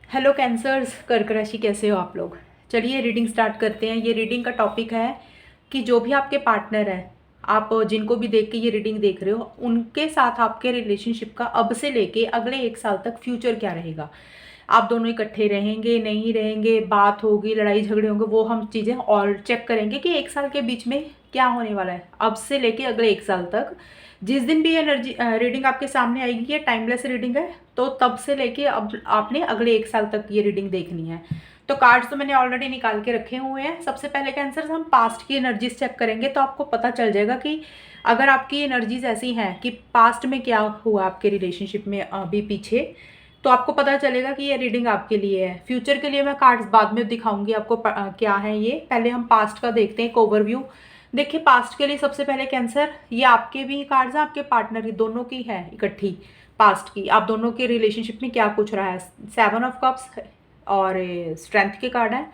Hello cancers, कर्क राशि कैसे हो आप लोग। चलिए रीडिंग स्टार्ट करते हैं। ये रीडिंग का टॉपिक है कि जो भी आपके पार्टनर है, आप जिनको भी देख के ये रीडिंग देख रहे हो, उनके साथ आपके रिलेशनशिप का अब से लेके अगले 1 साल तक फ्यूचर क्या रहेगा। आप दोनों इकट्ठे रहेंगे नहीं रहेंगे, बात होगी, लड़ाई झगड़े होंगे, वो हम चीज़ें और चेक करेंगे कि 1 साल के बीच में क्या होने वाला है अब से लेके अगले 1 साल तक। जिस दिन भी एनर्जी रीडिंग आपके सामने आएगी, ये टाइमलेस रीडिंग है, तो तब से लेके अब आपने अगले 1 साल तक ये रीडिंग देखनी है। तो कार्ड्स तो मैंने ऑलरेडी निकाल के रखे हुए हैं। सबसे पहले कैंसर हम पास्ट की एनर्जीज चेक करेंगे, तो आपको पता चल जाएगा कि अगर आपकी एनर्जीज ऐसी हैं कि पास्ट में क्या हुआ आपके रिलेशनशिप में अभी पीछे, तो आपको पता चलेगा कि ये रीडिंग आपके लिए है। फ्यूचर के लिए मैं कार्ड्स बाद में दिखाऊंगी आपको क्या है ये। पहले हम पास्ट का देखते हैं, एक ओवरव्यू। देखिए पास्ट के लिए सबसे पहले कैंसर, ये आपके भी कार्ड्स हैं, आपके पार्टनर की, दोनों की है इकट्ठी। पास्ट की आप दोनों के रिलेशनशिप में क्या कुछ रहा है। 7 ऑफ कप्स और स्ट्रेंथ के कार्ड हैं।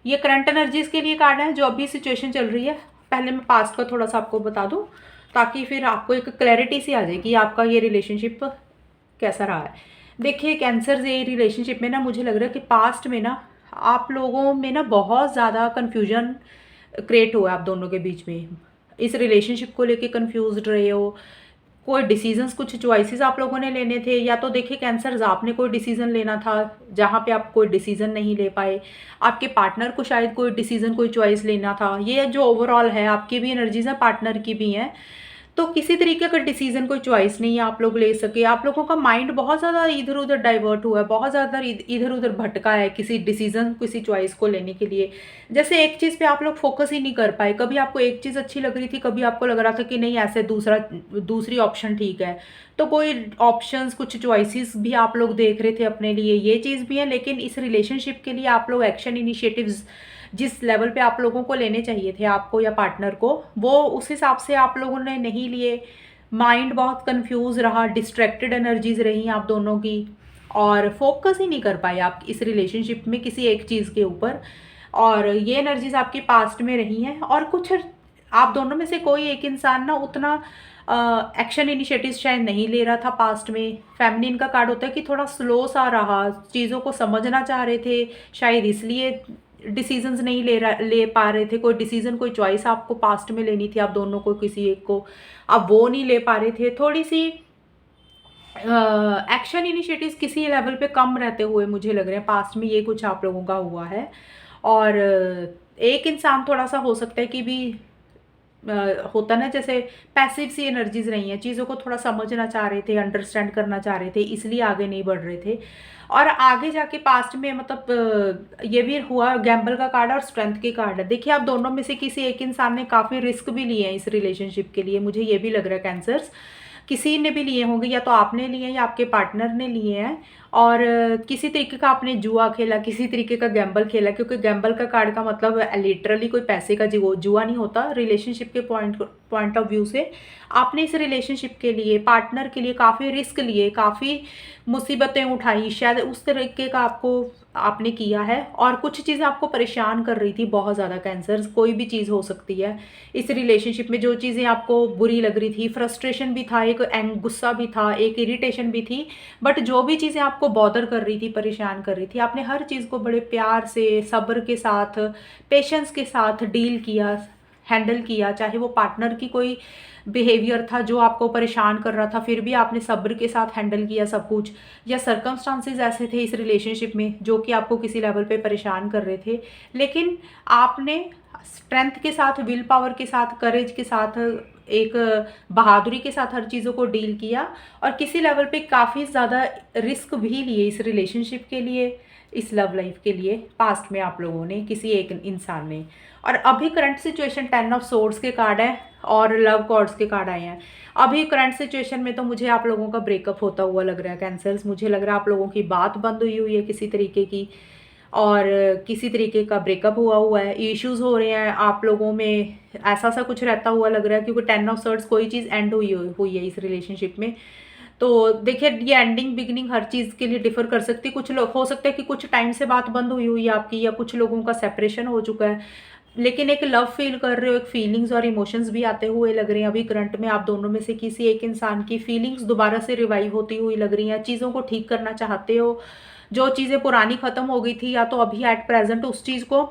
ये करंट एनर्जीज के लिए कार्ड है, जो अभी सिचुएशन चल रही है। पहले मैं पास्ट का थोड़ा सा आपको बता दूं, ताकि फिर आपको एक क्लैरिटी सी आ जाए कि आपका ये रिलेशनशिप कैसा रहा है। देखिए कैंसर से रिलेशनशिप में ना, मुझे लग रहा है कि पास्ट में ना आप लोगों में ना बहुत ज़्यादा कन्फ्यूजन क्रिएट हुआ है आप दोनों के बीच में। इस रिलेशनशिप को लेके कंफ्यूज रहे हो। कोई डिसीजंस, कुछ चॉइसेस आप लोगों ने लेने थे, या तो देखिए कैंसर आपने कोई डिसीजन लेना था जहाँ पे आप कोई डिसीजन नहीं ले पाए। आपके पार्टनर को शायद कोई डिसीजन, कोई चॉइस लेना था। ये जो ओवरऑल है, आपकी भी एनर्जीज है, पार्टनर की भी हैं। तो किसी तरीके का डिसीजन, कोई चॉइस नहीं है आप लोग ले सके। आप लोगों का माइंड बहुत ज़्यादा इधर उधर डाइवर्ट हुआ है, बहुत ज़्यादा इधर उधर भटका है किसी डिसीजन, किसी चॉइस को लेने के लिए। जैसे एक चीज़ पे आप लोग फोकस ही नहीं कर पाए। कभी आपको एक चीज़ अच्छी लग रही थी, कभी आपको लग रहा था कि नहीं ऐसे दूसरी ऑप्शन ठीक है। तो कोई ऑप्शंस, कुछ चॉइसेस भी आप लोग देख रहे थे अपने लिए, ये चीज़ भी है। लेकिन इस रिलेशनशिप के लिए आप लोग एक्शन इनिशिएटिव्स जिस लेवल पे आप लोगों को लेने चाहिए थे, आपको या पार्टनर को, वो उस हिसाब से आप लोगों ने नहीं लिए। माइंड बहुत कंफ्यूज रहा, डिस्ट्रैक्टेड एनर्जीज रही आप दोनों की, और फोकस ही नहीं कर पाए आप इस रिलेशनशिप में किसी एक चीज़ के ऊपर। और ये एनर्जीज आपकी पास्ट में रही हैं। और कुछ आप दोनों में से कोई एक इंसान ना उतना एक्शन इनिशिएटिव शायद नहीं ले रहा था पास्ट में। फेमिनिन का कार्ड होता है कि थोड़ा स्लो सा रहा, चीज़ों को समझना चाह रहे थे, शायद इसलिए डिसीजंस नहीं ले पा रहे थे। कोई डिसीजन, कोई चॉइस आपको पास्ट में लेनी थी आप दोनों को, किसी एक को, आप वो नहीं ले पा रहे थे। थोड़ी सी एक्शन इनिशिएटिव्स किसी लेवल पे कम रहते हुए मुझे लग रहे हैं पास्ट में, ये कुछ आप लोगों का हुआ है। और एक इंसान थोड़ा सा हो सकता है कि भी होता ना, जैसे पैसिव सी एनर्जीज रही हैं, चीज़ों को थोड़ा समझना चाह रहे थे, अंडरस्टैंड करना चाह रहे थे, इसलिए आगे नहीं बढ़ रहे थे। और आगे जाके पास्ट में मतलब ये भी हुआ। गैम्बल का कार्ड और स्ट्रेंथ के कार्ड है। देखिए आप दोनों में से किसी एक इंसान ने काफ़ी रिस्क भी लिए हैं इस रिलेशनशिप के लिए, मुझे ये भी लग रहा है कैंसर्स। किसी ने भी लिए होंगे, या तो आपने लिए हैं या आपके पार्टनर ने लिए हैं। और किसी तरीके का आपने जुआ खेला, किसी तरीके का गैम्बल खेला, क्योंकि गैम्बल का कार्ड का मतलब लिटरली कोई पैसे का जुआ नहीं होता। रिलेशनशिप के पॉइंट ऑफ व्यू से आपने इस रिलेशनशिप के लिए, पार्टनर के लिए काफ़ी रिस्क लिए, काफ़ी मुसीबतें उठाई, शायद उस तरीके का आपको आपने किया है। और कुछ चीज़ें आपको परेशान कर रही थी बहुत ज़्यादा कैंसर, कोई भी चीज़ हो सकती है इस रिलेशनशिप में। जो चीज़ें आपको बुरी लग रही थी, फ्रस्ट्रेशन भी था, एक गुस्सा भी था, एक इरिटेशन भी थी। बट जो भी चीज़ें आपको बॉदर कर रही थी, परेशान कर रही थी, आपने हर चीज़ को बड़े प्यार से, सब्र के साथ, पेशेंस के साथ डील किया, हैंडल किया। चाहे वो पार्टनर की कोई बिहेवियर था जो आपको परेशान कर रहा था, फिर भी आपने सब्र के साथ हैंडल किया सब कुछ। या सर्कमस्टांसेस ऐसे थे इस रिलेशनशिप में जो कि आपको किसी लेवल पे परेशान कर रहे थे, लेकिन आपने स्ट्रेंथ के साथ, विल पावर के साथ, करेज के साथ, एक बहादुरी के साथ हर चीज़ों को डील किया। और किसी लेवल पे काफ़ी ज़्यादा रिस्क भी लिए इस रिलेशनशिप के लिए, इस लव लाइफ के लिए, पास्ट में आप लोगों ने, किसी एक इंसान ने। और अभी करंट सिचुएशन 10 ऑफ सोर्ड्स के कार्ड है और लव कॉर्ड्स के कार्ड आए हैं। अभी करंट सिचुएशन में तो मुझे आप लोगों का ब्रेकअप होता हुआ लग रहा है कैंसर्स। मुझे लग रहा है आप लोगों की बात बंद हुई है किसी तरीके की, और किसी तरीके का ब्रेकअप हुआ हुआ है, इश्यूज हो रहे हैं आप लोगों में, ऐसा सा कुछ रहता हुआ लग रहा है। क्योंकि 10 ऑफ सोर्ड्स, कोई चीज़ एंड हुई है इस रिलेशनशिप में। तो देखिए ये एंडिंग बिगिनिंग हर चीज़ के लिए डिफर कर सकती है। कुछ लोग हो सकता है कि कुछ टाइम से बात बंद हुई है आपकी, या कुछ लोगों का सेपरेशन हो चुका है। लेकिन एक लव फील कर रहे हो, एक फीलिंग्स और इमोशंस भी आते हुए लग रहे हैं अभी करंट में। आप दोनों में से किसी एक इंसान की फीलिंग्स दोबारा से रिवाइव होती हुई लग रही हैं, चीज़ों को ठीक करना चाहते हो। जो चीज़ें पुरानी ख़त्म हो गई थी, या तो अभी एट प्रेजेंट उस चीज़ को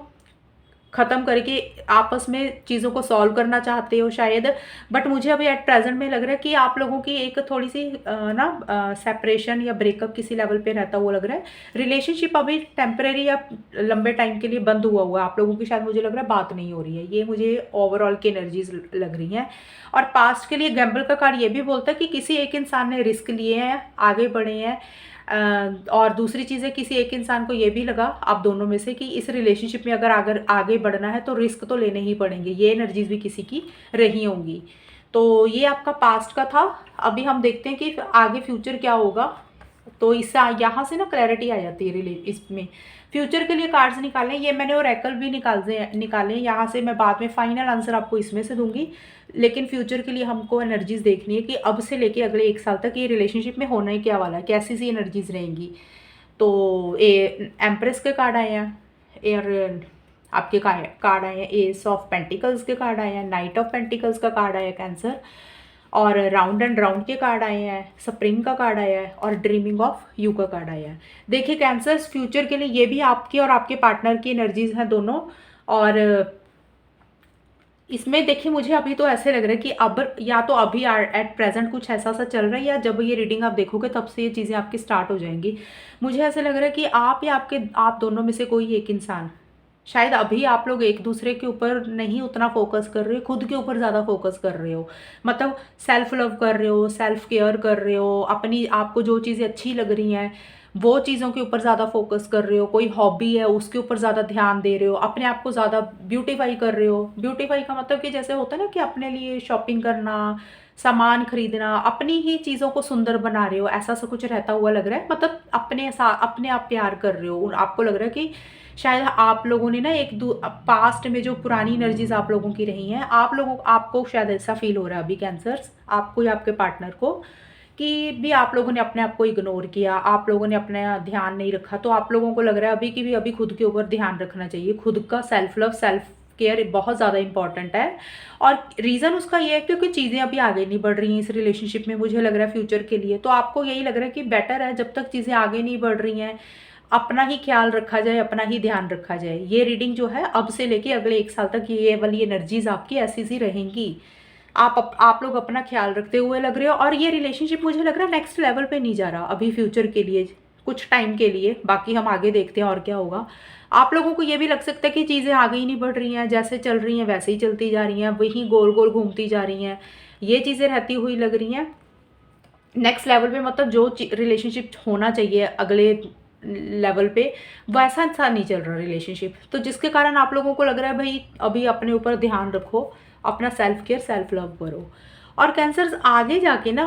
ख़त्म करके आपस में चीज़ों को सॉल्व करना चाहते हो शायद। बट मुझे अभी एट प्रेजेंट में लग रहा है कि आप लोगों की एक थोड़ी सी सेपरेशन या ब्रेकअप किसी लेवल पे रहता हुआ लग रहा है। रिलेशनशिप अभी टेम्परेरी या लंबे टाइम के लिए बंद हुआ है आप लोगों की, शायद मुझे लग रहा है बात नहीं हो रही है। ये मुझे ओवरऑल की एनर्जीज लग रही हैं। और पास्ट के लिए गैम्बल का कार्ड ये भी बोलता है कि किसी एक इंसान ने रिस्क लिए हैं, आगे बढ़े हैं। और दूसरी चीज़ है, किसी एक इंसान को ये भी लगा आप दोनों में से कि इस रिलेशनशिप में अगर आगे बढ़ना है तो रिस्क तो लेने ही पड़ेंगे। ये एनर्जीज भी किसी की रही होंगी। तो ये आपका पास्ट का था। अभी हम देखते हैं कि आगे फ्यूचर क्या होगा। तो इससे यहाँ से ना क्लैरिटी आ जाती है इसमें। फ्यूचर के लिए कार्ड्स निकालें, ये मैंने ओरेकल भी निकाले यहाँ से। मैं बाद में फाइनल आंसर आपको इसमें से दूंगी। लेकिन फ्यूचर के लिए हमको एनर्जीज देखनी है कि अब से लेके अगले 1 साल तक ये रिलेशनशिप में होना ही क्या वाला है, कैसी सी एनर्जीज रहेंगी। तो एम्प्रेस के कार्ड आए हैं, और आपके कार्ड आए हैं एस ऑफ पेंटिकल्स के कार्ड आए हैं, नाइट ऑफ पेंटिकल्स का कार्ड आया है कैंसर, और राउंड एंड राउंड के कार्ड आए हैं, स्प्रिंग का कार्ड आया है, और ड्रीमिंग ऑफ यू का कार्ड आया है। देखिए कैंसर्स, फ्यूचर के लिए ये भी आपकी और आपके पार्टनर की एनर्जीज हैं दोनों। और इसमें देखिए मुझे अभी तो ऐसे लग रहा है कि अब या तो अभी एट प्रेजेंट कुछ ऐसा सा चल रहा है, या जब ये रीडिंग आप देखोगे तब से ये चीज़ें आपकी स्टार्ट हो जाएंगी। मुझे ऐसे लग रहा है कि आप या आप दोनों में से कोई एक इंसान, शायद अभी आप लोग एक दूसरे के ऊपर नहीं उतना फोकस कर रहे हो, खुद के ऊपर ज़्यादा फोकस कर रहे हो। मतलब सेल्फ लव कर रहे हो, सेल्फ केयर कर रहे हो, अपनी आपको जो चीज़ें अच्छी लग रही हैं वो चीज़ों के ऊपर ज़्यादा फोकस कर रहे हो। कोई हॉबी है उसके ऊपर ज़्यादा ध्यान दे रहे हो, अपने आप को ज़्यादा ब्यूटीफाई कर रहे हो। ब्यूटीफाई का मतलब कि जैसे होता है ना कि अपने लिए शॉपिंग करना, सामान खरीदना, अपनी ही चीज़ों को सुंदर बना रहे हो, ऐसा सा कुछ रहता हुआ लग रहा है। मतलब अपने आप प्यार कर रहे हो। आपको लग रहा है कि शायद आप लोगों ने ना पास्ट में जो पुरानी एनर्जीज आप लोगों की रही हैं, आपको शायद ऐसा फील हो रहा है अभी कैंसर्स, आपको या आपके पार्टनर को, कि भी आप लोगों ने अपने आप को इग्नोर किया, आप लोगों ने अपना ध्यान नहीं रखा। तो आप लोगों को लग रहा है अभी कि भी अभी खुद के ऊपर ध्यान रखना चाहिए। खुद का सेल्फ लव, सेल्फ केयर बहुत ज़्यादा इंपॉर्टेंट है। और रीज़न उसका ये है क्योंकि चीज़ें अभी आगे नहीं बढ़ रही हैं इस रिलेशनशिप में, मुझे लग रहा है फ्यूचर के लिए। तो आपको यही लग रहा है कि बेटर है जब तक चीज़ें आगे नहीं बढ़ रही हैं, अपना ही ख्याल रखा जाए, अपना ही ध्यान रखा जाए। ये रीडिंग जो है अब से लेके अगले 1 साल तक ये वाली एनर्जीज आपकी ऐसी सी रहेंगी। आप लोग अपना ख्याल रखते हुए लग रहे हो। और ये रिलेशनशिप मुझे लग रहा है नेक्स्ट लेवल पे नहीं जा रहा अभी फ्यूचर के लिए, कुछ टाइम के लिए। बाकी हम आगे देखते हैं और क्या होगा। आप लोगों को ये भी लग सकता है कि चीज़ें आगे ही नहीं बढ़ रही हैं, जैसे चल रही हैं वैसे ही चलती जा रही हैं, वही गोल गोल घूमती जा रही हैं। ये चीज़ें रहती हुई लग रही हैं नेक्स्ट लेवल पे। मतलब जो रिलेशनशिप होना चाहिए अगले लेवल पे, वैसा सा नहीं चल रहा रिलेशनशिप। तो जिसके कारण आप लोगों को लग रहा है भाई अभी अपने ऊपर ध्यान रखो, अपना सेल्फ केयर, सेल्फ लव करो। और कैंसर्स आगे जाके ना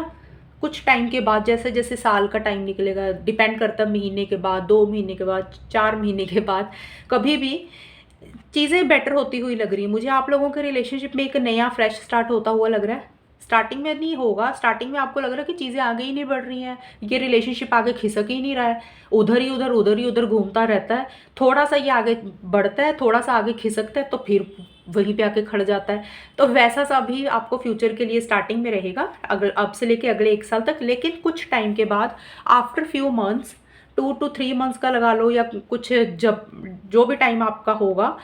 कुछ टाइम के बाद, जैसे जैसे साल का टाइम निकलेगा, डिपेंड करता है महीने के बाद, 2 महीने के बाद, 4 महीने के बाद, कभी भी चीज़ें बेटर होती हुई लग रही है मुझे। आप लोगों के रिलेशनशिप में एक नया फ्रेश स्टार्ट होता हुआ लग रहा है। स्टार्टिंग में नहीं होगा, स्टार्टिंग में आपको लग रहा है कि चीज़ें आगे ही नहीं बढ़ रही हैं, ये रिलेशनशिप आगे खिसक ही नहीं रहा है, उधर ही उधर घूमता रहता है। थोड़ा सा ये आगे बढ़ता है, थोड़ा सा आगे खिसकता है, तो फिर वहीं पे आके खड़ जाता है। तो वैसा सा भी आपको फ्यूचर के लिए स्टार्टिंग में रहेगा, अगर अब से लेके अगले 1 साल तक। लेकिन कुछ टाइम के बाद, after few months, 2 to 3 months का लगा लो, या कुछ जब जो भी टाइम आपका होगा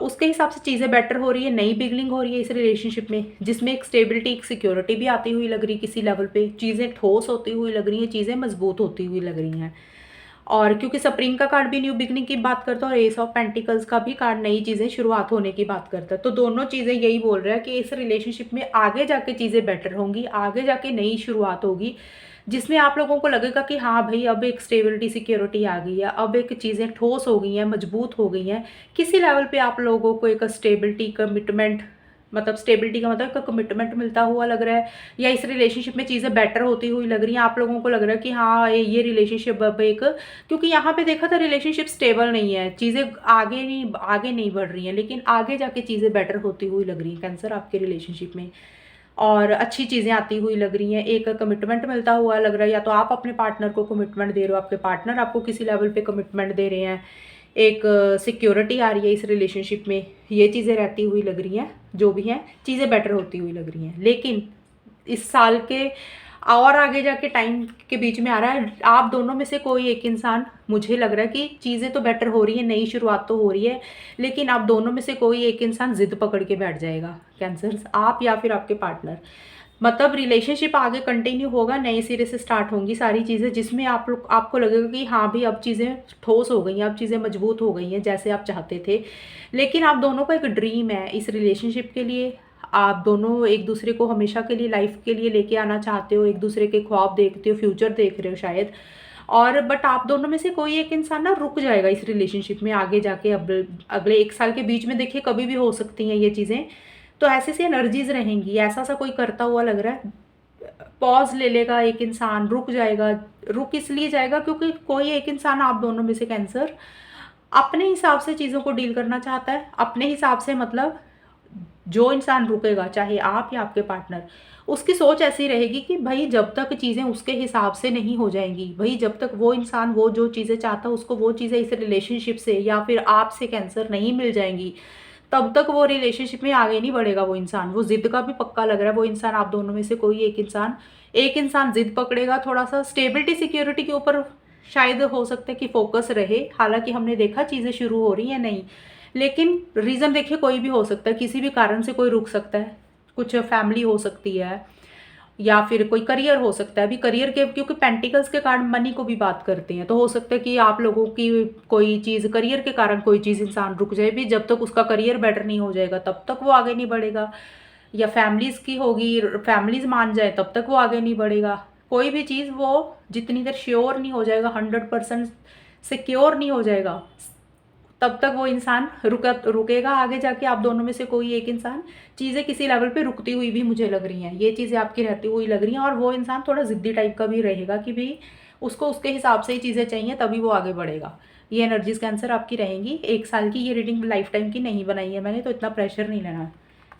उसके हिसाब से चीज़ें बेटर हो रही है, नई बिगनिंग हो रही है इस रिलेशनशिप में, जिसमें एक स्टेबिलिटी, एक सिक्योरिटी भी आती हुई लग रही है किसी लेवल पे। चीज़ें ठोस होती हुई लग रही हैं, चीज़ें मजबूत होती हुई लग रही हैं। और क्योंकि स्प्रिंग का कार्ड भी न्यू बिगनिंग की बात करता है, और एस ऑफ पेंटिकल्स का भी कार्ड नई चीज़ें शुरुआत होने की बात करता है। तो दोनों चीज़ें यही बोल रहा है कि इस रिलेशनशिप में आगे जाके चीज़ें बेटर होंगी, आगे जाके नई शुरुआत होगी, जिसमें आप लोगों को लगेगा कि हाँ भाई अब एक स्टेबिलिटी, सिक्योरिटी आ गई है, अब एक चीज़ें ठोस हो गई हैं, मजबूत हो गई हैं। किसी लेवल पे आप लोगों को एक स्टेबिलिटी, कमिटमेंट, मतलब स्टेबिलिटी का मतलब कमिटमेंट मिलता हुआ लग रहा है, या इस रिलेशनशिप में चीज़ें बेटर होती हुई लग रही हैं। आप लोगों को लग रहा है कि हाँ ये रिलेशनशिप अब एक, क्योंकि यहाँ पे देखा था रिलेशनशिप स्टेबल नहीं है, चीज़ें आगे नहीं बढ़ रही हैं, लेकिन आगे जाके चीज़ें बेटर होती हुई लग रही हैं कैंसर आपके रिलेशनशिप में। और अच्छी चीज़ें आती हुई लग रही हैं, एक कमिटमेंट मिलता हुआ लग रहा है, या तो आप अपने पार्टनर को कमिटमेंट दे रहे हो, आपके पार्टनर आपको किसी लेवल पे कमिटमेंट दे रहे हैं। एक सिक्योरिटी आ रही है इस रिलेशनशिप में, ये चीज़ें रहती हुई लग रही हैं, जो भी हैं चीज़ें बेटर होती हुई लग रही हैं। लेकिन इस साल के और आगे जाके टाइम के बीच में आ रहा है, आप दोनों में से कोई एक इंसान, मुझे लग रहा है कि चीज़ें तो बेटर हो रही हैं, नई शुरुआत तो हो रही है, लेकिन आप दोनों में से कोई एक इंसान ज़िद पकड़ के बैठ जाएगा। कैंसर्स, आप या फिर आपके पार्टनर, मतलब रिलेशनशिप आगे कंटिन्यू होगा, नए सिरे से स्टार्ट होंगी सारी चीज़ें, जिसमें आप लोग, आपको लगेगा कि हाँ भी अब चीज़ें ठोस हो गई हैं, अब चीज़ें मजबूत हो गई हैं जैसे आप चाहते थे। लेकिन आप दोनों का एक ड्रीम है इस रिलेशनशिप के लिए, आप दोनों एक दूसरे को हमेशा के लिए, लाइफ के लिए लेके आना चाहते हो, एक दूसरे के ख्वाब देखते हो, फ्यूचर देख रहे हो शायद। और बट आप दोनों में से कोई एक इंसान ना रुक जाएगा इस रिलेशनशिप में आगे जाके, अब अगले 1 साल के बीच में देखिए कभी भी हो सकती हैं ये चीज़ें। तो ऐसी सी एनर्जीज रहेंगी, ऐसा सा कोई करता हुआ लग रहा है। पॉज ले लेगा एक इंसान, रुक जाएगा। रुक इसलिए जाएगा क्योंकि कोई एक इंसान आप दोनों में से, कैंसर, अपने हिसाब से चीज़ों को डील करना चाहता है, अपने हिसाब से, मतलब जो इंसान रुकेगा, चाहे आप या आपके पार्टनर, उसकी सोच ऐसी रहेगी कि भाई जब तक चीज़ें उसके हिसाब से नहीं हो जाएंगी, भाई जब तक वो इंसान वो जो चीज़ें चाहता है उसको वो चीज़ें इस रिलेशनशिप से या फिर आपसे, कैंसर, नहीं मिल जाएंगी, तब तक वो रिलेशनशिप में आगे नहीं बढ़ेगा वो इंसान। वो ज़िद का भी पक्का लग रहा है वो इंसान, आप दोनों में से कोई एक इंसान ज़िद पकड़ेगा, थोड़ा सा स्टेबिलिटी सिक्योरिटी के ऊपर शायद हो सकता है कि फोकस रहे। हालांकि हमने देखा चीज़ें शुरू हो रही हैं नहीं, लेकिन रीज़न देखिए कोई भी हो सकता है, किसी भी कारण से कोई रुक सकता है। कुछ फैमिली हो सकती है या फिर कोई करियर हो सकता है। अभी करियर के, क्योंकि पेंटिकल्स के कारण मनी को भी बात करते हैं, तो हो सकता है कि आप लोगों की कोई चीज़, करियर के कारण कोई चीज़ इंसान रुक जाए भी, जब तक उसका करियर बेटर नहीं हो जाएगा तब तक वो आगे नहीं बढ़ेगा। या फैमिलीज़ की होगी, फैमिलीज़ मान जाए तब तक वो आगे नहीं बढ़ेगा। कोई भी चीज़ वो जितनी देर श्योर नहीं हो जाएगा, 100% सिक्योर नहीं हो जाएगा, तब तक वो इंसान रुकेगा। आगे जाके आप दोनों में से कोई एक इंसान, चीज़ें किसी लेवल पे रुकती हुई भी मुझे लग रही हैं, ये चीज़ें आपकी रहती हुई लग रही हैं। और वो इंसान थोड़ा ज़िद्दी टाइप का भी रहेगा कि भाई उसको उसके हिसाब से ही चीज़ें चाहिए, तभी वो आगे बढ़ेगा। ये एनर्जीज कैंसर आपकी रहेंगी 1 साल की। ये रीडिंग लाइफ टाइम की नहीं बनाई है मैंने, तो इतना प्रेशर नहीं लेना।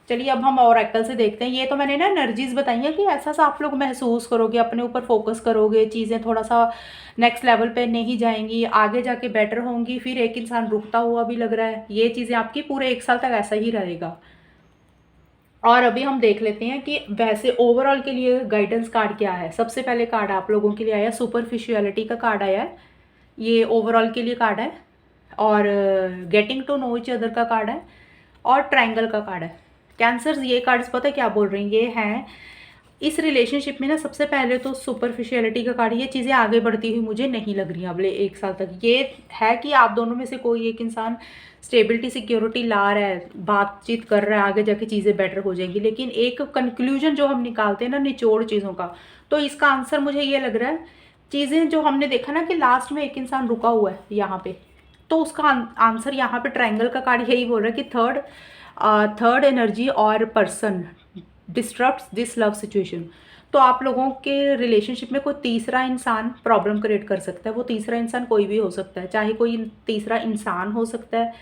चलिए अब हम ओरेकल से देखते हैं। ये तो मैंने ना एनर्जीज बताई हैं कि ऐसा सा आप लोग महसूस करोगे, अपने ऊपर फोकस करोगे, चीज़ें थोड़ा सा नेक्स्ट लेवल पे नहीं जाएंगी, आगे जाके बेटर होंगी। फिर एक इंसान रुकता हुआ भी लग रहा है, ये चीज़ें आपकी पूरे 1 साल तक ऐसा ही रहेगा। और अभी हम देख लेते हैं कि वैसे ओवरऑल के लिए गाइडेंस कार्ड क्या है। सबसे पहले कार्ड आप लोगों के लिए आया, सुपरफिशियलिटी का कार्ड आया है, ये ओवरऑल के लिए कार्ड है। और getting to know each other का कार्ड है, और ट्रायंगल का कार्ड है। कैंसर्स, ये कार्ड्स पता है क्या बोल रही हैं, ये हैं इस रिलेशनशिप में ना, सबसे पहले तो सुपरफिशियलिटी का कार्ड, ये चीज़ें आगे बढ़ती हुई मुझे नहीं लग रही हैं अगले 1 साल तक। ये है कि आप दोनों में से कोई एक इंसान स्टेबिलिटी सिक्योरिटी ला रहा है, बातचीत कर रहा है, आगे जाके चीज़ें बेटर हो जाएंगी। लेकिन एक कंक्लूजन जो हम निकालते हैं ना निचोड़ चीज़ों का, तो इसका आंसर मुझे ये लग रहा है, चीज़ें जो हमने देखा ना कि लास्ट में एक इंसान रुका हुआ है यहाँ पे, तो उसका आंसर यहाँ पे ट्रायंगल का कार्ड यही बोल रहा है कि थर्ड एनर्जी और person disturbs this love situation. तो आप लोगों के रिलेशनशिप में कोई तीसरा इंसान प्रॉब्लम क्रिएट कर सकता है। वो तीसरा इंसान कोई भी हो सकता है, चाहे कोई तीसरा इंसान हो सकता है,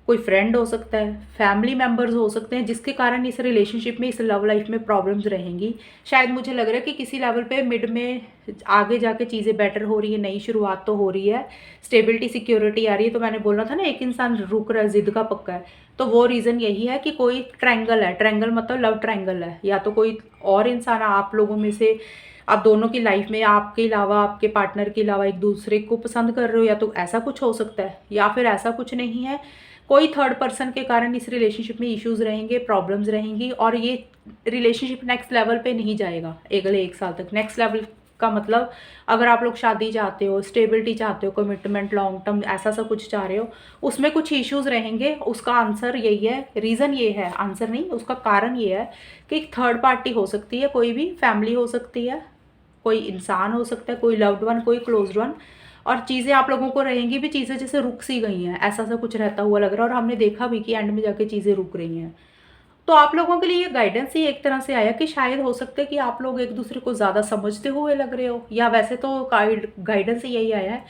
कोई फ्रेंड हो सकता है, फैमिली मेम्बर्स हो सकते हैं, जिसके कारण इस रिलेशनशिप में, इस लव लाइफ में प्रॉब्लम्स रहेंगी। शायद मुझे लग रहा है कि किसी लेवल पे मिड में आगे जाके चीज़ें बेटर हो रही है, नई शुरुआत तो हो रही है, स्टेबिलिटी सिक्योरिटी आ रही है। तो मैंने बोला था ना एक इंसान रुक रहा है, जिद का पक्का है, तो वो रीज़न यही है कि कोई ट्रायंगल है। ट्रायंगल मतलब लव ट्रायंगल है, या तो कोई और इंसान आप लोगों में से, आप दोनों की लाइफ में आपके अलावा, आपके पार्टनर के अलावा एक दूसरे को पसंद कर रहे हो, या तो ऐसा कुछ हो सकता है, या फिर ऐसा कुछ नहीं है, कोई थर्ड पर्सन के कारण इस रिलेशनशिप में इश्यूज रहेंगे, प्रॉब्लम्स रहेंगी, और ये रिलेशनशिप नेक्स्ट लेवल पे नहीं जाएगा अगले 1 साल तक। नेक्स्ट लेवल का मतलब, अगर आप लोग शादी चाहते हो, स्टेबिलिटी चाहते हो, कमिटमेंट, लॉन्ग टर्म ऐसा सा कुछ चाह रहे हो, उसमें कुछ इश्यूज रहेंगे। उसका आंसर यही है, रीज़न ये है, आंसर नहीं, उसका कारण ये है कि एक थर्ड पार्टी हो सकती है, कोई भी फैमिली हो सकती है, कोई इंसान हो सकता है, कोई लव्ड वन, कोई क्लोज्ड वन। और चीज़ें आप लोगों को रहेंगी भी, चीज़ें जैसे रुक सी गई हैं, ऐसा सा कुछ रहता हुआ लग रहा है। और हमने देखा भी कि एंड में जाके चीज़ें रुक रही हैं। तो आप लोगों के लिए ये गाइडेंस ही एक तरह से आया कि शायद हो सकता है कि आप लोग एक दूसरे को ज़्यादा समझते हुए लग रहे हो, या वैसे तो गाइडेंस ही यही आया है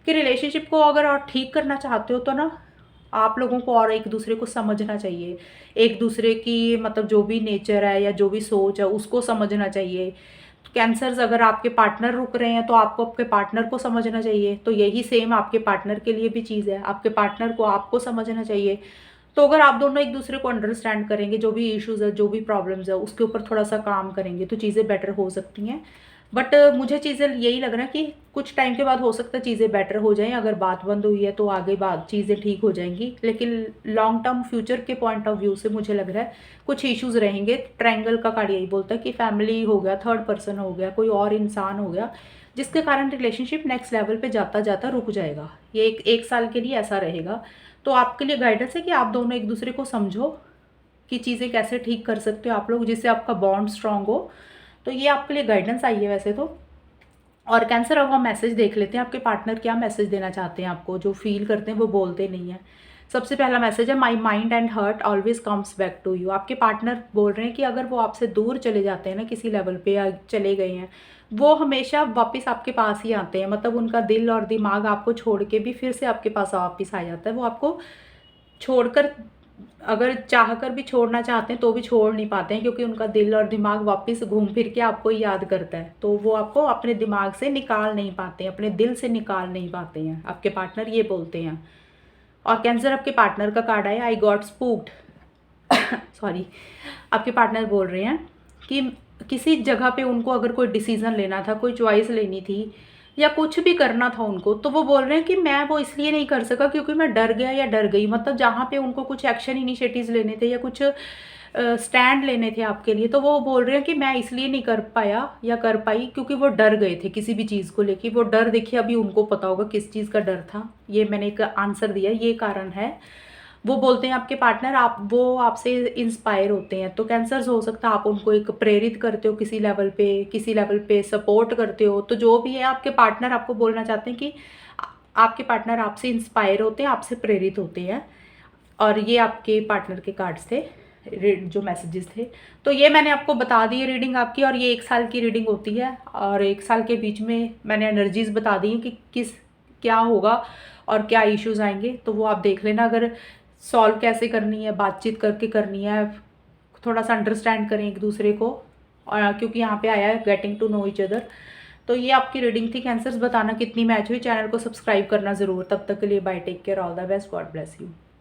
कि रिलेशनशिप को अगर और ठीक करना चाहते हो तो ना, आप लोगों को और एक दूसरे को समझना चाहिए, एक दूसरे की मतलब जो भी नेचर है या जो भी सोच है उसको समझना चाहिए। कैंसर्स, अगर आपके पार्टनर रुक रहे हैं तो आपको आपके पार्टनर को समझना चाहिए, तो यही सेम आपके पार्टनर के लिए भी चीज़ है, आपके पार्टनर को आपको समझना चाहिए। तो अगर आप दोनों एक दूसरे को अंडरस्टैंड करेंगे, जो भी इश्यूज़ है, जो भी प्रॉब्लम्स है, उसके ऊपर थोड़ा सा काम करेंगे तो चीज़ें बेटर हो सकती हैं। बट मुझे चीज़ें यही लग रहा है कि कुछ टाइम के बाद हो सकता है चीज़ें बेटर हो जाएँ, अगर बात बंद हुई है तो आगे बात चीज़ें ठीक हो जाएँगी। लेकिन लॉन्ग टर्म फ्यूचर के पॉइंट ऑफ व्यू से मुझे लग रहा है कुछ इश्यूज़ रहेंगे। ट्रायंगल का कार्ड यही बोलता है कि फैमिली हो गया, थर्ड पर्सन हो गया, कोई और इंसान हो गया, जिसके कारण रिलेशनशिप नेक्स्ट लेवल पे जाता-जाता रुक जाएगा। ये 1 साल के लिए ऐसा रहेगा। तो आपके लिए गाइडेंस है कि आप दोनों एक दूसरे को समझो कि चीज़ें कैसे ठीक कर सकते हो आप लोग, जिससे आपका बॉन्ड स्ट्रांग हो। तो ये आपके लिए गाइडेंस आई है वैसे तो। और कैंसर, अब हम मैसेज देख लेते हैं आपके पार्टनर क्या मैसेज देना चाहते हैं आपको, जो फील करते हैं वो बोलते नहीं हैं। सबसे पहला मैसेज है, my mind and heart always comes back to you. आपके पार्टनर बोल रहे हैं कि अगर वो आपसे दूर चले जाते हैं ना, किसी लेवल पे या चले गए हैं, वो हमेशा वापस आपके पास ही आते हैं। मतलब उनका दिल और दिमाग आपको छोड़ के भी फिर से आपके पास वापस आ जाता है। वो आपको छोड़कर, अगर चाहकर भी छोड़ना चाहते हैं तो भी छोड़ नहीं पाते हैं, क्योंकि उनका दिल और दिमाग वापस घूम फिर के आपको ही याद करता है। तो वो आपको अपने दिमाग से निकाल नहीं पाते हैं, अपने दिल से निकाल नहीं पाते हैं, आपके पार्टनर ये बोलते हैं। और कैंसर, आपके पार्टनर का कार्ड है, आई गॉट स्पूक्ड। सॉरी। आपके पार्टनर बोल रहे हैं कि किसी जगह पे उनको अगर कोई डिसीज़न लेना था, कोई चॉइस लेनी थी या कुछ भी करना था उनको, तो वो बोल रहे हैं कि मैं वो इसलिए नहीं कर सका क्योंकि मैं डर गया या डर गई। मतलब जहाँ पे उनको कुछ एक्शन इनिशिएटिव्स लेने थे या कुछ स्टैंड लेने थे आपके लिए, तो वो बोल रहे हैं कि मैं इसलिए नहीं कर पाया या कर पाई क्योंकि वो डर गए थे किसी भी चीज़ को लेके। वो डर, देखिए अभी उनको पता होगा किस चीज़ का डर था। ये मैंने एक आंसर दिया, ये कारण है। वो बोलते हैं आपके पार्टनर, आप वो आपसे इंस्पायर होते हैं। तो कैंसर्स, हो सकता है आप उनको एक प्रेरित करते हो किसी लेवल पे सपोर्ट करते हो। तो जो भी है, आपके पार्टनर आपको बोलना चाहते हैं कि आपके पार्टनर आपसे इंस्पायर होते हैं, आपसे प्रेरित होते हैं। और ये आपके पार्टनर के कार्ड्स थे, जो मैसेजेस थे। तो ये मैंने आपको बता दी है रीडिंग आपकी, और ये 1 साल की रीडिंग होती है। और 1 साल के बीच में मैंने एनर्जीज बता दी हैं कि क्या होगा और क्या इश्यूज आएंगे। तो वो आप देख लेना, अगर सॉल्व कैसे करनी है, बातचीत करके करनी है, थोड़ा सा अंडरस्टैंड करें एक दूसरे को। और क्योंकि यहाँ पे आया है getting to know each other. तो ये आपकी रीडिंग थी कैंसर्स। बताना कितनी मैच हुई, चैनल को सब्सक्राइब करना ज़रूर। तब तक के लिए bye, take care, all the best, God bless you.